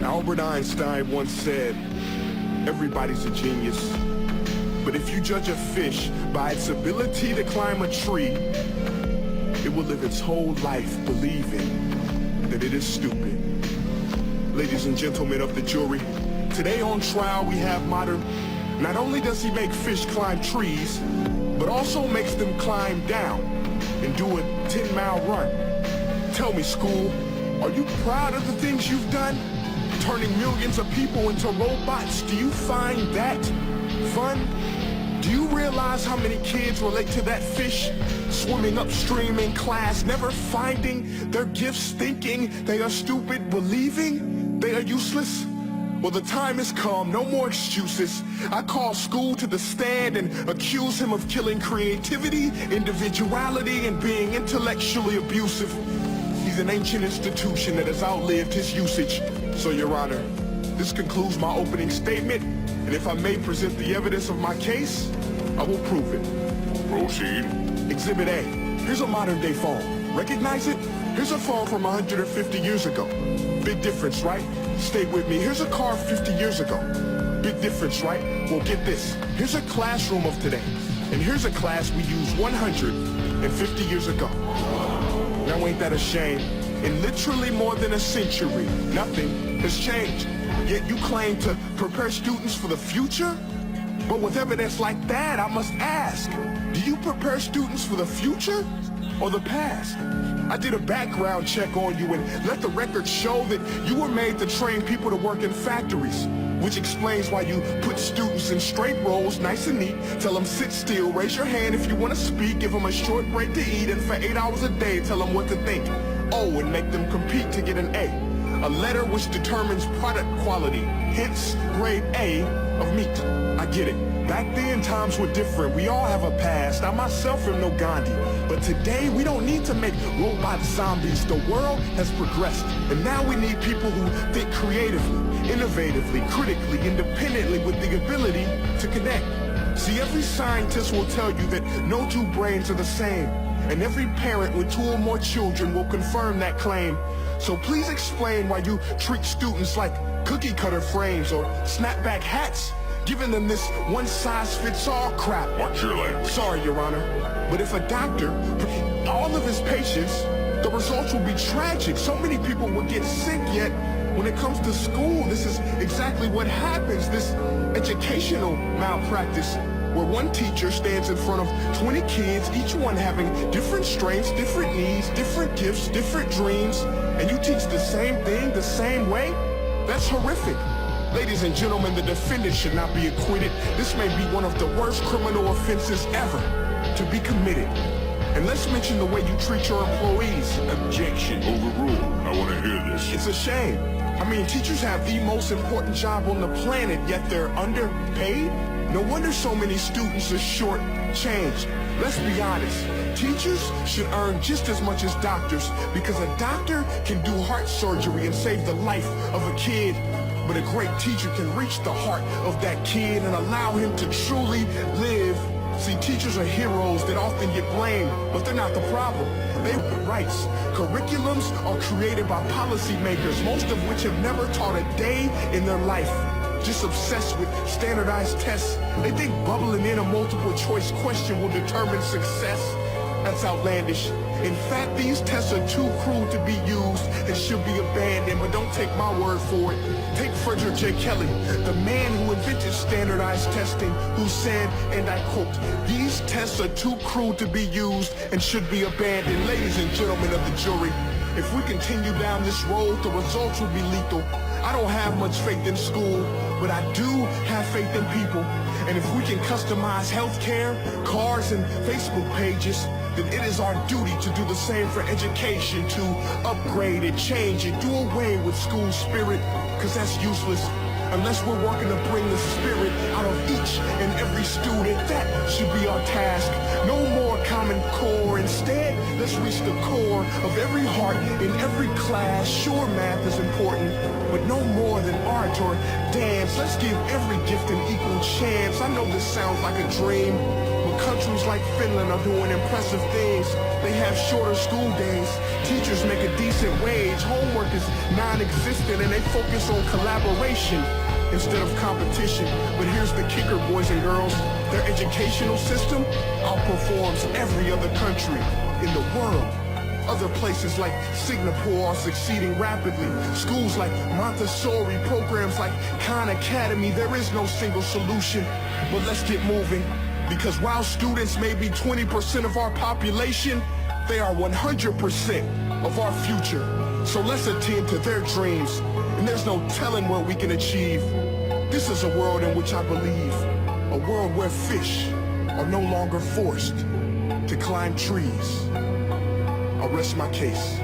Albert Einstein once said, everybody's a genius. But if you judge a fish by its ability to climb a tree, it will live its whole life believing that it is stupid. Ladies and gentlemen of the jury, today on trial we have Modern. Not only does he make fish climb trees, but also makes them climb down and do a 10-mile run. Tell me, school, are you proud of the things you've done? Turning millions of people into robots, do you find that fun? Do you realize how many kids relate to that fish? Swimming upstream in class, never finding their gifts, thinking they are stupid, believing they are useless? Well, the time has come, no more excuses. I call school to the stand and accuse him of killing creativity, individuality, and being intellectually abusive. He's an ancient institution that has outlived his usage. So, Your Honor, this concludes my opening statement, and if I may present the evidence of my case, I will prove it. Proceed. Exhibit A. Here's a modern-day phone. Recognize it? Here's a phone from 150 years ago. Big difference, right? Stay with me. Here's a car 50 years ago. Big difference, right? Well, get this. Here's a classroom of today. And here's a class we used 150 years ago. Now, ain't that a shame? In literally more than a century, nothing has changed. Yet you claim to prepare students for the future? But with evidence like that, I must ask, do you prepare students for the future or the past? I did a background check on you and let the record show that you were made to train people to work in factories, which explains why you put students in straight rows, nice and neat, tell them sit still, raise your hand if you want to speak, give them a short break to eat, and for 8 hours a day, tell them what to think. Oh, and make them compete to get an A letter which determines product quality, hence grade A of meat. I get it. Back then, times were different. We all have a past. I myself am no Gandhi. But today, we don't need to make robot zombies. The world has progressed. And now we need people who think creatively, innovatively, critically, independently, with the ability to connect. See, every scientist will tell you that no two brains are the same. And every parent with 2 or more children will confirm that claim. So please explain why you treat students like cookie cutter frames or snapback hats, giving them this one-size-fits-all crap. Watch your language. Sorry, Your Honor, but if a doctor, all of his patients, the results will be tragic. So many people will get sick, yet when it comes to school, this is exactly what happens, this educational malpractice, where one teacher stands in front of 20 kids, each one having different strengths, different needs, different gifts, different dreams, and you teach the same thing the same way? That's horrific. Ladies and gentlemen, the defendant should not be acquitted. This may be one of the worst criminal offenses ever to be committed. And let's mention the way you treat your employees. Objection. Overruled. I want to hear this. It's a shame. I mean, teachers have the most important job on the planet, yet they're underpaid? No wonder so many students are short-changed. Let's be honest. Teachers should earn just as much as doctors, because a doctor can do heart surgery and save the life of a kid. But a great teacher can reach the heart of that kid and allow him to truly live. See, teachers are heroes that often get blamed, but they're not the problem. They have rights. Curriculums are created by policymakers, most of which have never taught a day in their life. Just obsessed with standardized tests. They think bubbling in a multiple choice question will determine success. That's outlandish. In fact, these tests are too cruel to be used and should be abandoned, but don't take my word for it. Take Frederick J. Kelly, the man who invented standardized testing, who said, and I quote, "These tests are too cruel to be used and should be abandoned." Ladies and gentlemen of the jury, if we continue down this road, the results will be lethal. I don't have much faith in school, but I do have faith in people. And if we can customize healthcare, cars, and Facebook pages, then it is our duty to do the same for education, to upgrade it, change it, do away with school spirit, because that's useless. Unless we're working to bring the spirit out of each and every student, that should be our task. No more Common Core. Instead, let's reach the core of every heart in every class. Sure, math is important, but no more than art or dance. Let's give every gift an equal chance. I know this sounds like a dream, but But countries like Finland are doing impressive things. They have shorter school days. Teachers make a decent wage. Homework is non-existent and they focus on collaboration instead of competition. But here's the kicker, boys and girls. Their educational system outperforms every other country in the world. Other places like Singapore are succeeding rapidly. Schools like Montessori, programs like Khan Academy, there is no single solution. But let's get moving. Because while students may be 20% of our population, they are 100% of our future. So let's attend to their dreams. And there's no telling what we can achieve. This is a world in which I believe. A world where fish are no longer forced to climb trees. I'll rest my case.